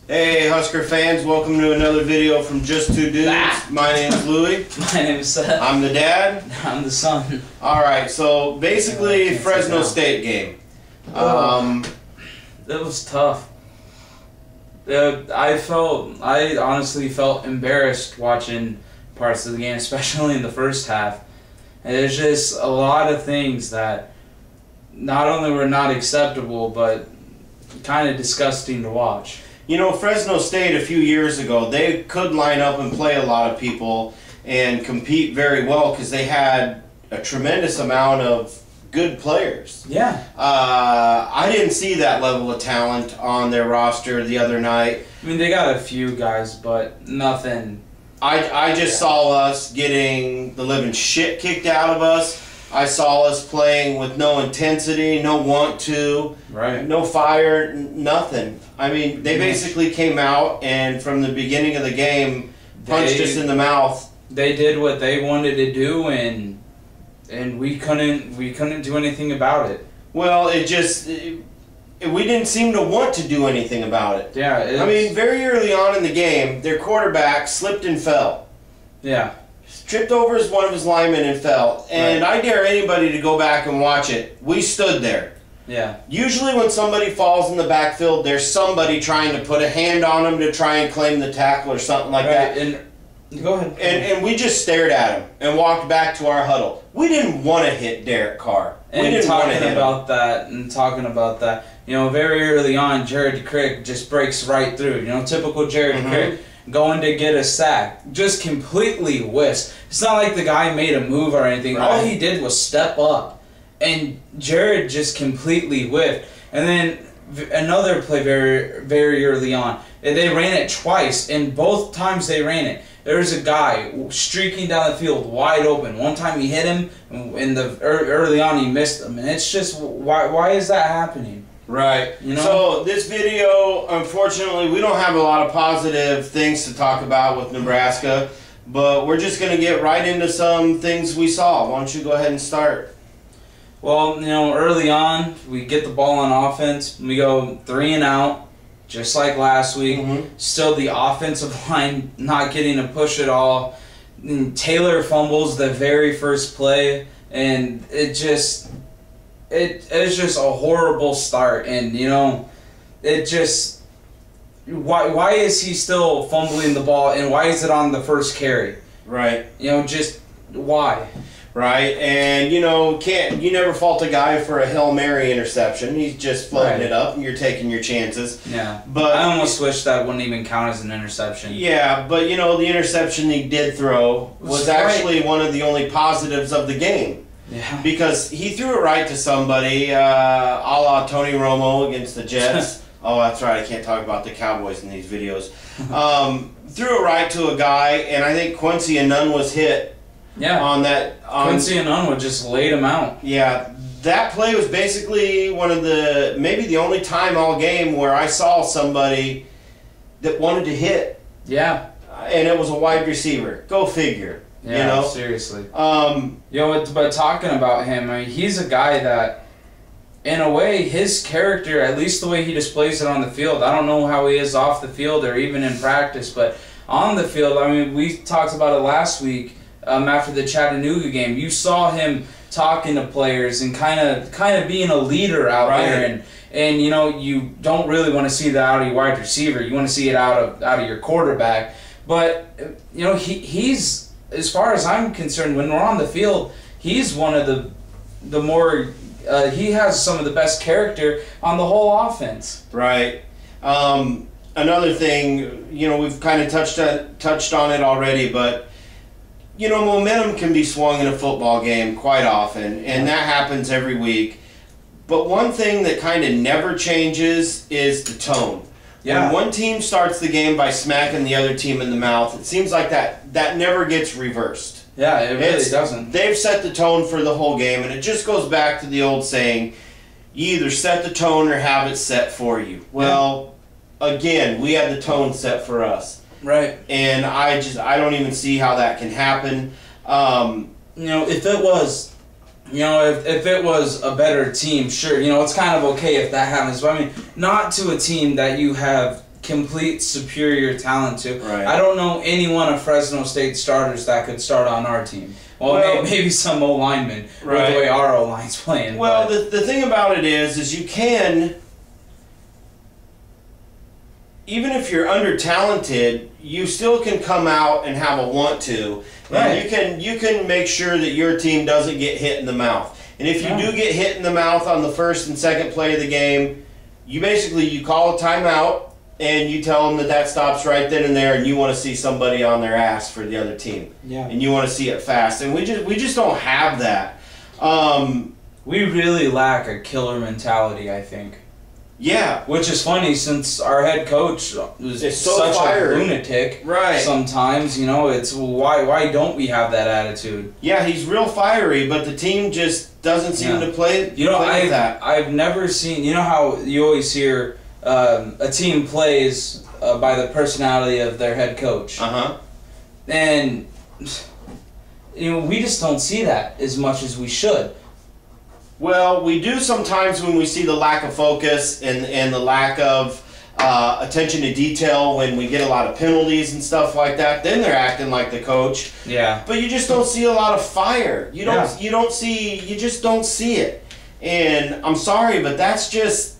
Hey Husker fans, welcome to another video from Just Two Dudes. My name's Louie. My name's Seth. I'm the dad. I'm the son. Alright, so basically Fresno State game. It was tough. I honestly felt embarrassed watching parts of the game, especially in the first half. And there's just a lot of things that not only were not acceptable, but kind of disgusting to watch. You know, Fresno State a few years ago, they could line up and play a lot of people and compete very well because they had a tremendous amount of good players. Yeah. I didn't see that level of talent on their roster the other night. I mean, they got a few guys, but nothing. I just saw us getting the living shit kicked out of us. I saw us playing with no intensity, no want to, no fire, nothing. I mean, they basically came out and from the beginning of the game punched us in the mouth. They did what they wanted to do, and we couldn't do anything about it. Well, we didn't seem to want to do anything about it. Yeah. I mean, very early on in the game, their quarterback slipped and fell. Yeah. Tripped over one of his linemen and fell. And I dare anybody to go back and watch it. We stood there. Yeah. Usually when somebody falls in the backfield, there's somebody trying to put a hand on them to try and claim the tackle or something like that. And go ahead. And we just stared at him and walked back to our huddle. We didn't want to hit Derek Carr. We didn't want to hit him. Talking about that, you know, very early on, Jared Crick just breaks right through. You know, typical Jared Crick. Going to get a sack, just completely whiffs. It's not like the guy made a move or anything. All he did was step up, and Jared just completely whiffed. And then another play very early on, and they ran it twice, and both times they ran it, there was a guy streaking down the field wide open. One time he hit him, and early on he missed him, and it's just why is that happening? Right. You know? So this video, unfortunately, we don't have a lot of positive things to talk about with Nebraska, but we're just going to get right into some things we saw. Why don't you go ahead and start? Well, you know, early on, we get the ball on offense. We go 3 and out, just like last week. Still the offensive line not getting a push at all. And Taylor fumbles the very first play, and it's just a horrible start. And you know, why is he still fumbling the ball, and why is it on the first carry? Right. You know, just why? Right. And you know, you never fault a guy for a Hail Mary interception. He's just floating it up and you're taking your chances. Yeah. But I almost wish that wouldn't even count as an interception. Yeah, but you know, the interception he did throw was actually one of the only positives of the game. Yeah. Because he threw it right to somebody, a la Tony Romo against the Jets. Oh, that's right. I can't talk about the Cowboys in these videos. Threw it right to a guy, and I think Quincy Anunn was hit. Yeah. On that. Quincy Anunn just laid him out. Yeah. That play was basically maybe the only time all game where I saw somebody that wanted to hit. Yeah. And it was a wide receiver. Go figure. Yeah, you know? Seriously. You know, but talking about him, I mean, he's a guy that, in a way, his character, at least the way he displays it on the field, I don't know how he is off the field or even in practice, but on the field, I mean, we talked about it last week after the Chattanooga game. You saw him talking to players and kind of being a leader out there, and you know, you don't really want to see that out of your wide receiver. You want to see it out of your quarterback. But you know, he's, as far as I'm concerned, when we're on the field, he's one of the more he has some of the best character on the whole offense. Right. Another thing, you know, we've kind of touched on it already, but you know, momentum can be swung in a football game quite often, and that happens every week. But one thing that kind of never changes is the tone. Yeah. When one team starts the game by smacking the other team in the mouth, it seems like that never gets reversed. Yeah, it really doesn't. They've set the tone for the whole game, and it just goes back to the old saying, you either set the tone or have it set for you. Well, again, we had the tone set for us. Right. And I don't even see how that can happen. You know, if it was You know, if it was a better team, sure, you know, it's kind of okay if that happens. But I mean, not to a team that you have complete superior talent to. Right. I don't know any one of Fresno State starters that could start on our team. Well, maybe some O-linemen, with the way our O-line's playing. Well, the thing about it is you can, even if you're under-talented, you still can come out and have a want to. And you can make sure that your team doesn't get hit in the mouth. And if you do get hit in the mouth on the first and second play of the game, you call a timeout and you tell them that stops right then and there, and you want to see somebody on their ass for the other team. Yeah. And you want to see it fast. And we just don't have that. We really lack a killer mentality, I think. Yeah. Which is funny, since our head coach is such a lunatic. Right. Sometimes, it's why don't we have that attitude? Yeah, he's real fiery, but the team just doesn't seem to play. Play that. I've never seen. You know how you always hear a team plays by the personality of their head coach. And we just don't see that as much as we should. Well, we do sometimes when we see the lack of focus and the lack of attention to detail when we get a lot of penalties and stuff like that. Then they're acting like the coach. Yeah. But you just don't see a lot of fire. You just don't see it. And I'm sorry, but that's just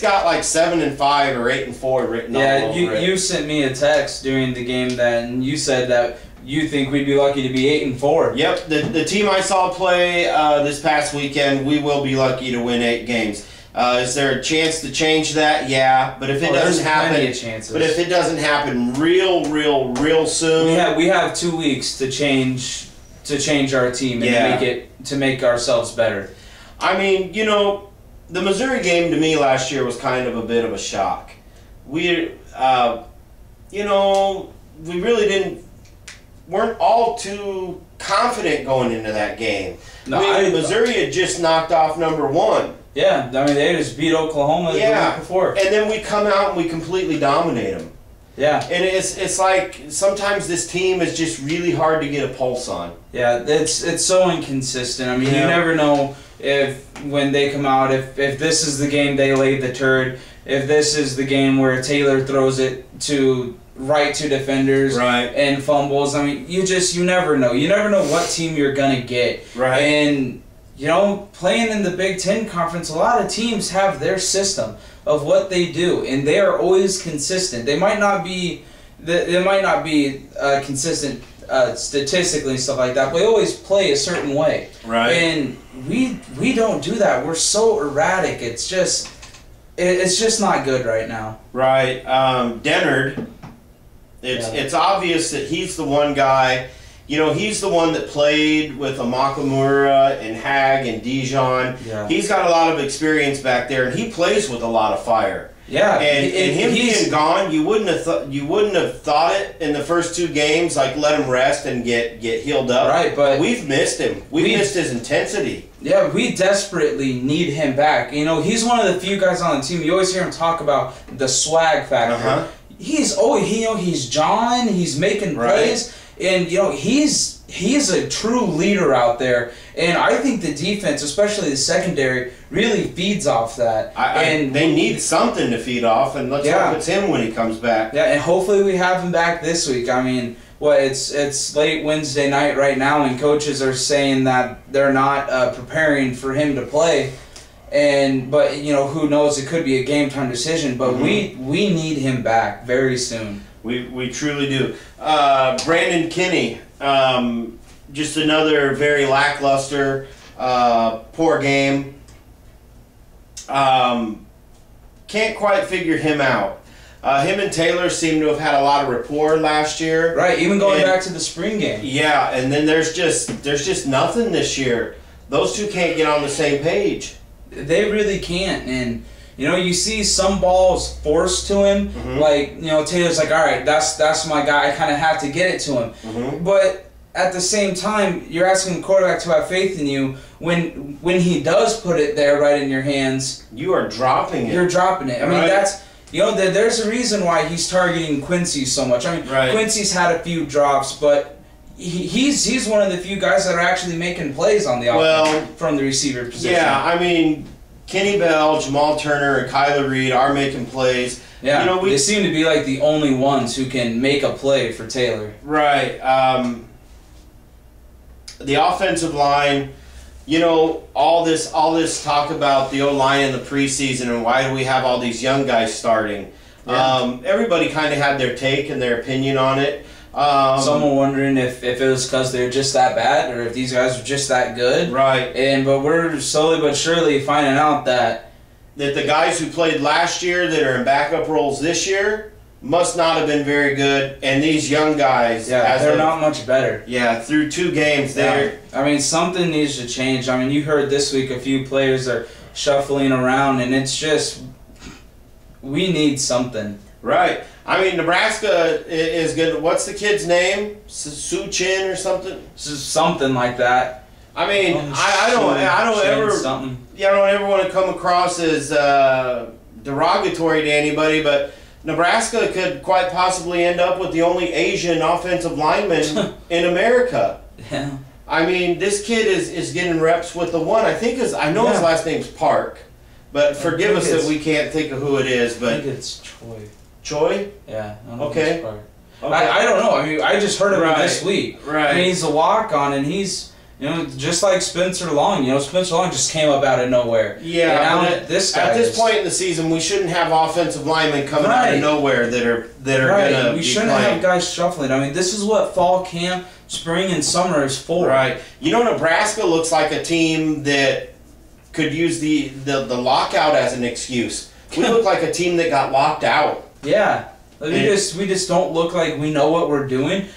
got like 7-5 or 8-4 written all over it. You sent me a text during the game and you said that you think we'd be lucky to be 8-4. Yep, the team I saw play this past weekend, we will be lucky to win 8 games. Is there a chance to change that? Yeah, but if it doesn't happen, plenty of chances. But if it doesn't happen real soon, we have 2 weeks to change our team and to make ourselves better. I mean, the Missouri game to me last year was kind of a bit of a shock. We really weren't all too confident going into that game. No, Missouri had just knocked off #1. Yeah, I mean, they just beat Oklahoma the week before. And then we come out and we completely dominate them. Yeah. And it's like sometimes this team is just really hard to get a pulse on. Yeah, it's so inconsistent. I mean, you never know when they come out, if this is the game they laid the turd, if this is the game where Taylor throws it right to defenders and fumbles. I mean, you never know. You never know what team you're gonna get. Right. And playing in the Big Ten Conference, a lot of teams have their system of what they do, and they are always consistent. They might not be consistent statistically and stuff like that, but they always play a certain way. Right. And we don't do that. We're so erratic. It's just not good right now. Right. Dennard. It's obvious that he's the one guy, he's the one that played with Amakamura and Hag and Dijon. Yeah. He's got a lot of experience back there, and he plays with a lot of fire. Yeah, and him being gone, you wouldn't have thought it in the first 2 games, like let him rest and get healed up. Right, but we've missed him. We've missed his intensity. Yeah, we desperately need him back. He's one of the few guys on the team. You always hear him talk about the swag factor. He's he's John. He's making plays, and he's a true leader out there. And I think the defense, especially the secondary, really feeds off that. And they need something to feed off, and let's hope it's him when he comes back. Yeah, and hopefully we have him back this week. I mean, it's late Wednesday night right now, and coaches are saying that they're not preparing for him to play. But who knows? It could be a game time decision. But we need him back very soon. We truly do. Brandon Kinney, just another very lackluster, poor game. Can't quite figure him out. Him and Taylor seem to have had a lot of rapport last year. Right, even going back to the spring game. Yeah, and then there's just nothing this year. Those two can't get on the same page. They really can't, and you see some balls forced to him. Like Taylor's like, all right, that's my guy. I kind of have to get it to him. But at the same time, you're asking the quarterback to have faith in you. When he does put it there right in your hands, you are dropping it. You're dropping it. I mean, that's there's a reason why he's targeting Quincy so much. I mean, Quincy's had a few drops, but he's one of the few guys that are actually making plays on the offense from the receiver position. Yeah, I mean, Kenny Bell, Jamal Turner, and Kyler Reed are making plays. Yeah, they seem to be like the only ones who can make a play for Taylor. Right. The offensive line, all this talk about the O-line in the preseason and why do we have all these young guys starting. Yeah. Everybody kind of had their take and their opinion on it. Someone wondering if it was because they're just that bad or if these guys are just that good. Right. But we're slowly but surely finding out that the guys who played last year that are in backup roles this year must not have been very good, and these young guys, they're not much better. Yeah, through 2 games, I mean, something needs to change. I mean, you heard this week a few players are shuffling around, and it's just we need something. Right. I mean, Nebraska is good. What's the kid's name? Su Chin or something? Something like that. I mean, I don't ever want to come across as derogatory to anybody, but Nebraska could quite possibly end up with the only Asian offensive lineman in America. Yeah. I mean, this kid is getting reps with the one. His last name's Park, but forgive us that we can't think of who it is. But I think it's Troy. Troy? Yeah. Okay. I don't know. I mean, I just heard of him this week. Right. I mean, he's a walk-on, and he's just like Spencer Long. Spencer Long just came up out of nowhere. Yeah. And this point in the season, we shouldn't have offensive linemen coming out of nowhere that are gonna. We shouldn't have guys shuffling. I mean, this is what fall camp, spring, and summer is for. Right. Nebraska looks like a team that could use the lockout as an excuse. We look like a team that got locked out. Yeah. We just don't look like we know what we're doing.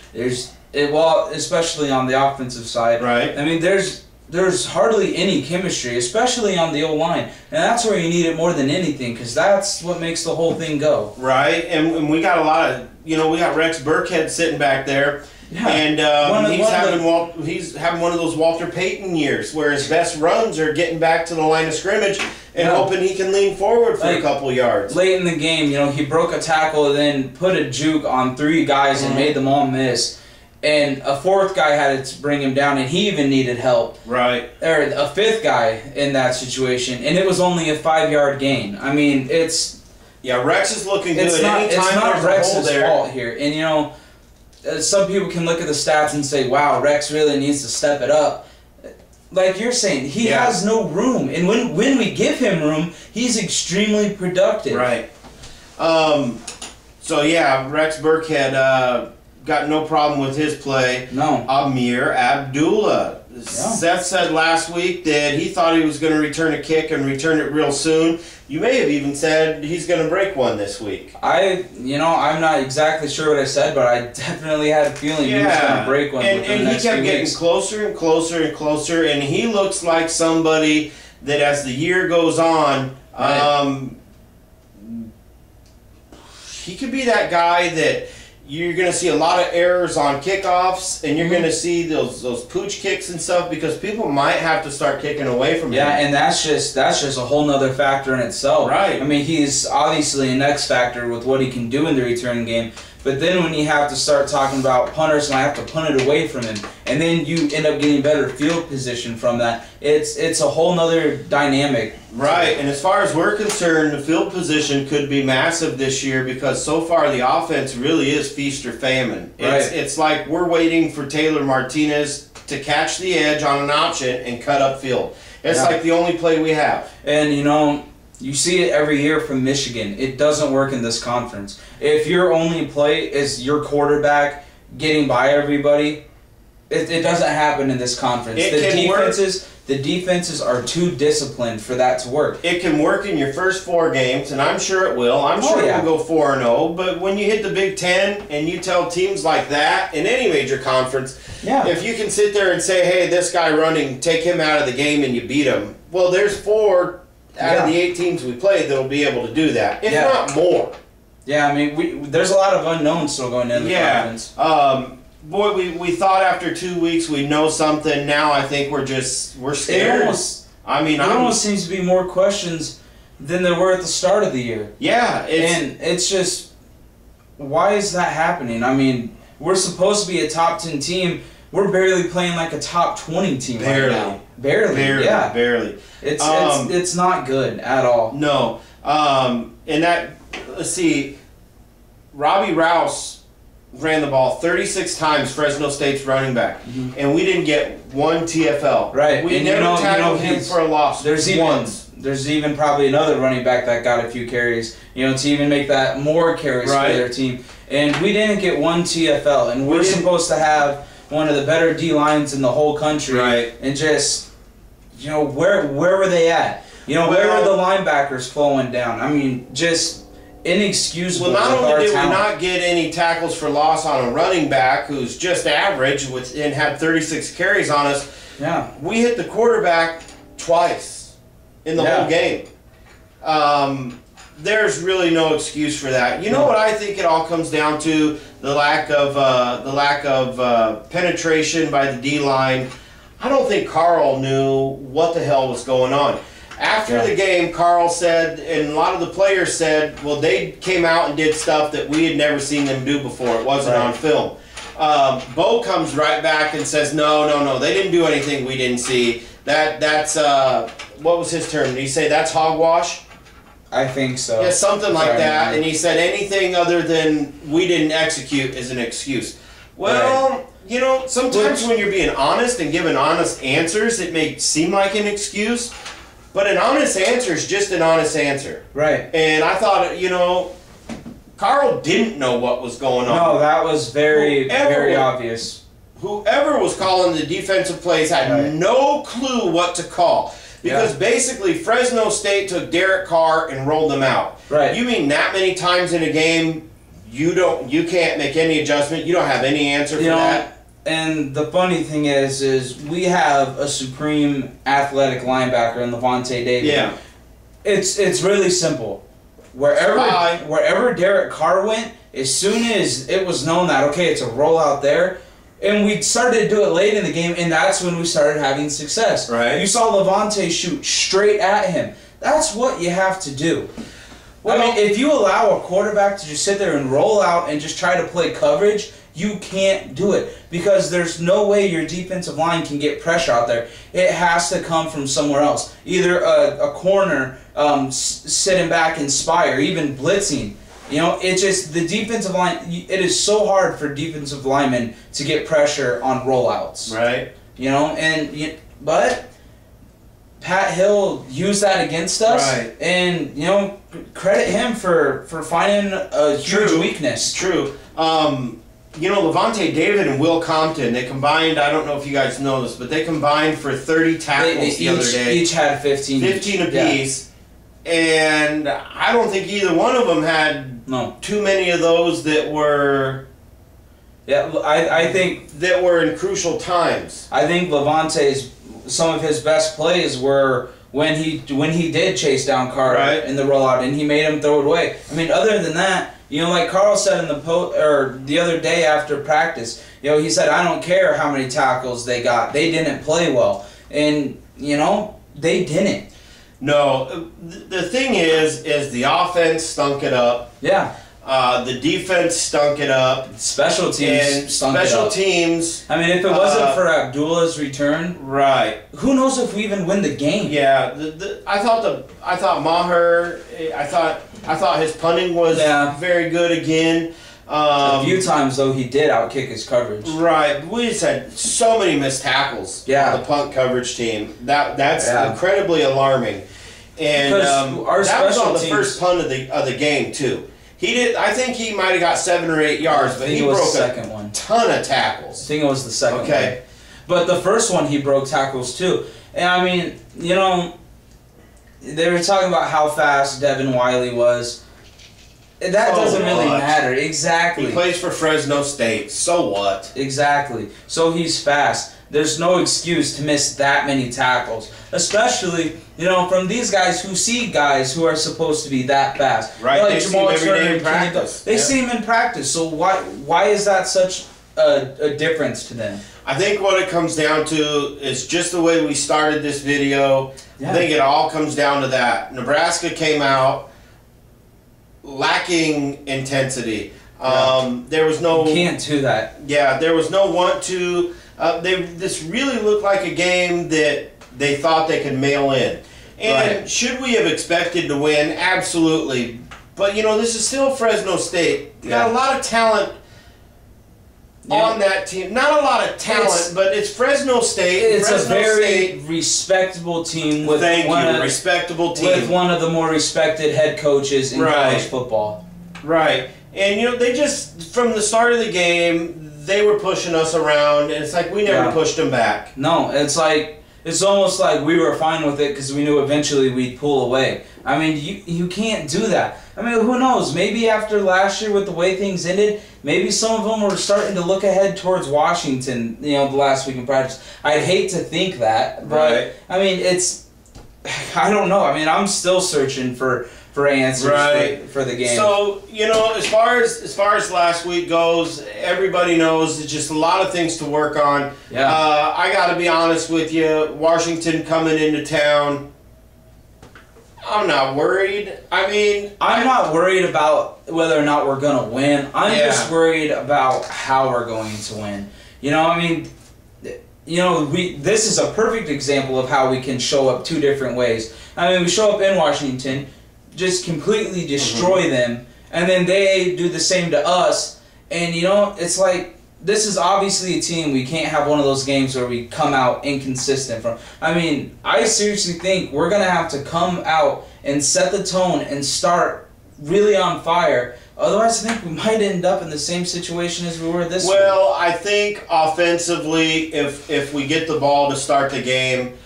Especially on the offensive side. Right. I mean, there's hardly any chemistry, especially on the O-line. And that's where you need it more than anything, because that's what makes the whole thing go. Right. And we got a lot of, we got Rex Burkhead sitting back there. Yeah. And he's having one of those Walter Payton years where his best runs are getting back to the line of scrimmage and hoping he can lean forward for a couple yards. Late in the game, he broke a tackle and then put a juke on 3 guys and made them all miss. And a 4th guy had to bring him down, and he even needed help. Right. Or a 5th guy in that situation, and it was only a 5-yard gain. I mean, it's... Yeah, Rex is looking good. It's not Rex's fault here. And, some people can look at the stats and say, wow, Rex really needs to step it up. Like you're saying, he has no room. And when we give him room, he's extremely productive. Right. Rex Burkhead got no problem with his play. No. Amir Abdullah. Yeah. Seth said last week that he thought he was going to return a kick and return it real soon. You may have even said he's going to break one this week. I'm not exactly sure what I said, but I definitely had a feeling he was going to break one. And he kept getting closer and closer and closer, and he looks like somebody that as the year goes on, he could be that guy that you're going to see a lot of errors on kickoffs, and you're going to see those pooch kicks and stuff because people might have to start kicking away from him. Yeah, and that's just a whole nother factor in itself. Right. I mean, he's obviously an X factor with what he can do in the return game, but then when you have to start talking about punters and I have to punt it away from him, and then you end up getting better field position from that, it's a whole nother dynamic. Right, and as far as we're concerned, the field position could be massive this year because so far the offense really is feast or famine. It's like we're waiting for Taylor Martinez to catch the edge on an option and cut upfield. It's like the only play we have. And you see it every year from Michigan. It doesn't work in this conference. If your only play is your quarterback getting by everybody, it doesn't happen in this conference. The defenses are too disciplined for that to work. It can work in your first 4 games, and I'm sure it will. I'm sure it will go 4-0. But when you hit the Big Ten and you tell teams like that in any major conference, if you can sit there and say, hey, this guy running, take him out of the game and you beat him, well, there's 4 out of the 8 teams we played that will be able to do that, if not more. Yeah, I mean, there's a lot of unknowns still going into the conference. Boy, we thought after 2 weeks we'd know something. Now I think we're scared. There almost seems to be more questions than there were at the start of the year. Yeah. And it's just, why is that happening? I mean, we're supposed to be a top 10 team, we're barely playing like a top 20 team right now. Barely. It's not good at all. No. And that, let's see, Robbie Rouse ran the ball 36 times, Fresno State's running back, and we didn't get one TFL. Right. We never tackled him for a loss. There's even probably another running back that got a few carries, to even make that more carries for their team. And we didn't get one TFL, and we're supposed to have one of the better D lines in the whole country. Right. And just, where were they at? Where were the linebackers flowing down? I mean, just inexcusable. Well, not only did we not get any tackles for loss on a running back who's just average and had 36 carries on us, we hit the quarterback twice in the whole game. There's really no excuse for that. You know what I think it all comes down to? The lack of penetration by the D line. I don't think Carl knew what the hell was going on. After the game, Carl said, and a lot of the players said, well, they came out and did stuff that we had never seen them do before. It wasn't on film. Bo comes right back and says, no, they didn't do anything we didn't see. That's, what was his term? Did he say that's hogwash? I think so. Yeah, something like that. And he said anything other than we didn't execute is an excuse. Well, sometimes when you're being honest and giving honest answers, it may seem like an excuse. But an honest answer is just an honest answer. Right. And I thought, Carl didn't know what was going on. No, that was very obvious. Whoever was calling the defensive plays had no clue what to call. Because basically Fresno State took Derek Carr and rolled them out. Right. You mean that many times in a game you can't make any adjustment, you don't have any answer for that? And the funny thing is we have a supreme athletic linebacker in Levante David. Yeah. It's really simple. Wherever Derek Carr went, as soon as it was known that, okay, it's a rollout there, and we started to do it late in the game, and that's when we started having success. Right. You saw Levante shoot straight at him. That's what you have to do. Well, I mean, if you allow a quarterback to just sit there and roll out and just try to play coverage, you can't do it because there's no way your defensive line can get pressure out there. It has to come from somewhere else. Either a corner sitting back in spy or even blitzing. It's just the defensive line, it is so hard for defensive linemen to get pressure on rollouts. Right. But Pat Hill used that against us. Right. And, credit him for finding a huge weakness. True. Levante David and Will Compton, they combined, I don't know if you guys know this, but they combined for 30 tackles the other day. Each had 15. 15 apiece. Yeah. And I don't think either one of them had too many of those that were... Yeah, I think... That were in crucial times. I think Levante's, some of his best plays were when he did chase down Carter in the rollout and he made him throw it away. I mean, other than that, like Carl said in the other day after practice, he said, I don't care how many tackles they got. They didn't play well. And, they didn't. No, the thing is the offense stunk it up. Yeah. The defense stunk it up. Special teams stunk it up. Special teams. I mean, if it wasn't for Abdullah's return, who knows if we even win the game? Yeah, I thought Maher. I thought his punting was very good again. A few times though he did outkick his coverage. Right, we just had so many missed tackles on the punt coverage team. That's incredibly alarming. And that was on the first punt of the game too. He did. I think he might have got 7 or 8 yards, but he broke a ton of tackles. I think it was the second one. But the first one he broke tackles too. And I mean, they were talking about how fast Devin Wiley was. That doesn't really matter. Exactly. He plays for Fresno State. So what? Exactly. So he's fast. There's no excuse to miss that many tackles. Especially, from these guys who see guys who are supposed to be that fast. Right. Like they see him every day in practice. They see him in practice. So why is that such a difference to them? I think what it comes down to is just the way we started this video. I think it all comes down to that. Nebraska came out lacking intensity. There was no... You can't do that. Yeah, there was no want to. This really looked like a game that they thought they could mail in. And should we have expected to win? Absolutely. But, you know, this is still Fresno State. You got a lot of talent on that team. Not a lot of talent, but it's Fresno State. It's Fresno a very State, respectable team with respectable team with one of the more respected head coaches in college football. Right. And, you know, they just, from the start of the game, they were pushing us around, and it's like we never pushed them back. No, it's almost like we were fine with it because we knew eventually we'd pull away. I mean, you can't do that. I mean, who knows? Maybe after last year with the way things ended, maybe some of them were starting to look ahead towards Washington, you know, the last week in practice. I'd hate to think that, but, I mean, I don't know. I mean, I'm still searching for answers for the game. So, you know, as far as last week goes, everybody knows it's just a lot of things to work on. Yeah. I got to be honest with you, Washington coming into town, I'm not worried. I mean, I'm not worried about whether or not we're going to win. I'm just worried about how we're going to win. You know, I mean, you know, this is a perfect example of how we can show up two different ways. I mean, we show up in Washington, just completely destroy them, and then they do the same to us, and you know, it's like, this is obviously a team we can't have one of those games where we come out inconsistent from. I mean, I seriously think we're going to have to come out and set the tone and start really on fire. Otherwise, I think we might end up in the same situation as we were this week. Well, I think offensively, if we get the ball to start the game,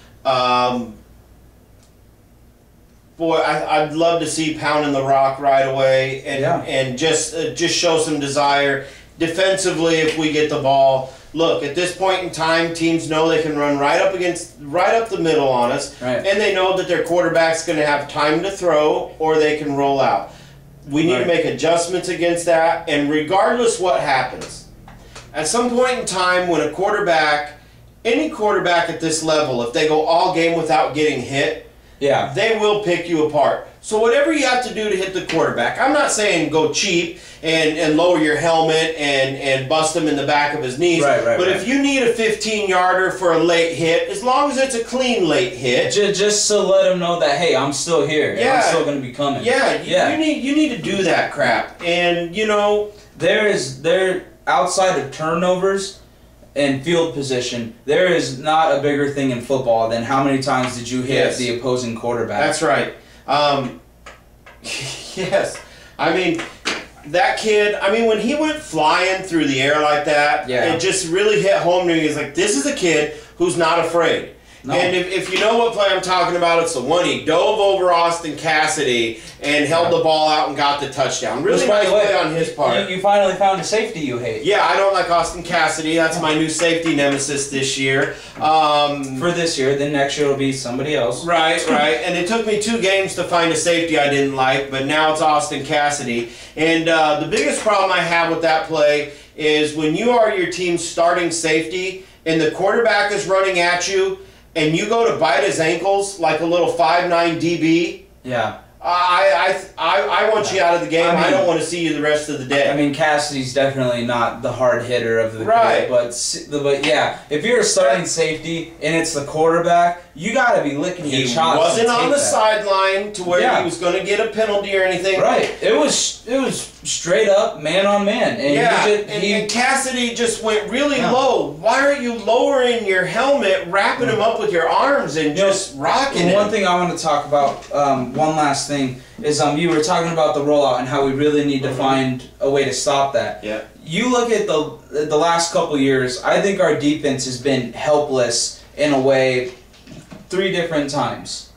boy, I'd love to see pounding the rock right away and just show some desire. Defensively, if we get the ball, look, at this point in time, teams know they can run right up the middle on us, and they know that their quarterback's going to have time to throw or they can roll out. We need to make adjustments against that, and regardless what happens, at some point in time when a quarterback, any quarterback at this level, if they go all game without getting hit, they will pick you apart. So whatever you have to do to hit the quarterback, I'm not saying go cheap and lower your helmet and bust him in the back of his knees. But if you need a 15-yarder for a late hit, as long as it's a clean late hit, just to let him know that, hey, I'm still here. And I'm still going to be coming. You need to do that crap. And you know, there outside of turnovers and field position, there is not a bigger thing in football than how many times did you hit the opposing quarterback. That's right. Yes. I mean, that kid, I mean, when he went flying through the air like that, it just really hit home to me. It's like, this is a kid who's not afraid. No. And if you know what play I'm talking about, it's the one he dove over Austin Cassidy and held the ball out and got the touchdown. Really nice play on his part. You finally found a safety you hate. Yeah, I don't like Austin Cassidy. That's my new safety nemesis this year. For this year, then next year it'll be somebody else. Right. And it took me 2 games to find a safety I didn't like, but now it's Austin Cassidy. And the biggest problem I have with that play is when you are your team's starting safety and the quarterback is running at you, and you go to bite his ankles like a little 5'9" DB. Yeah. I want you out of the game. I don't want to see you the rest of the day. I mean, Cassidy's definitely not the hard hitter of the group, but yeah, if you're a starting safety and it's the quarterback, you got to be licking your chops. He wasn't on the sideline to where he was going to get a penalty or anything. Right. It was straight up man on man. And and Cassidy just went really low. Why aren't you lowering your helmet, wrapping him up with your arms, and just rocking him? One thing I want to talk about, one last thing, is you were talking about the rollout and how we really need to find a way to stop that. Yeah. You look at the last couple years, I think our defense has been helpless in a way 3 different times.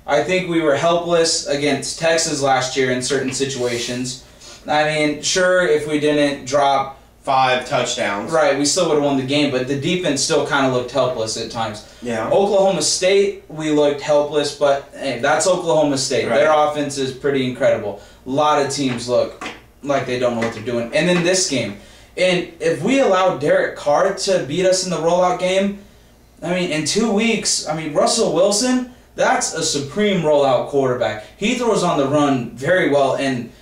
I think we were helpless against Texas last year in certain situations. I mean, sure, if we didn't drop 5 touchdowns. Right, we still would have won the game, but the defense still kind of looked helpless at times. Yeah. Oklahoma State, we looked helpless, but hey, that's Oklahoma State. Right. Their offense is pretty incredible. A lot of teams look like they don't know what they're doing. And then this game. And if we allow Derek Carr to beat us in the rollout game, I mean, in 2 weeks, I mean, Russell Wilson, that's a supreme rollout quarterback. He throws on the run very well, and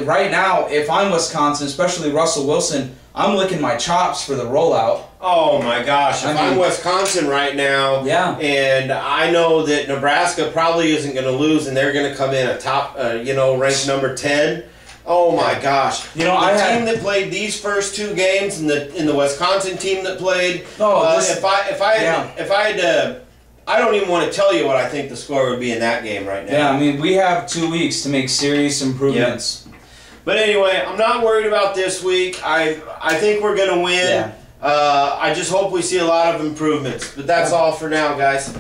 right now, if I'm Wisconsin, especially Russell Wilson, I'm licking my chops for the rollout. Oh my gosh! If I'm Wisconsin right now, and I know that Nebraska probably isn't going to lose, and they're going to come in a top, ranked number 10. Oh my gosh! The team that played these first 2 games, and the Wisconsin team that played. If I had to, I don't even want to tell you what I think the score would be in that game right now. Yeah, I mean, we have 2 weeks to make serious improvements. Yep. But anyway, I'm not worried about this week. I think we're going to win. I just hope we see a lot of improvements. But that's all for now, guys.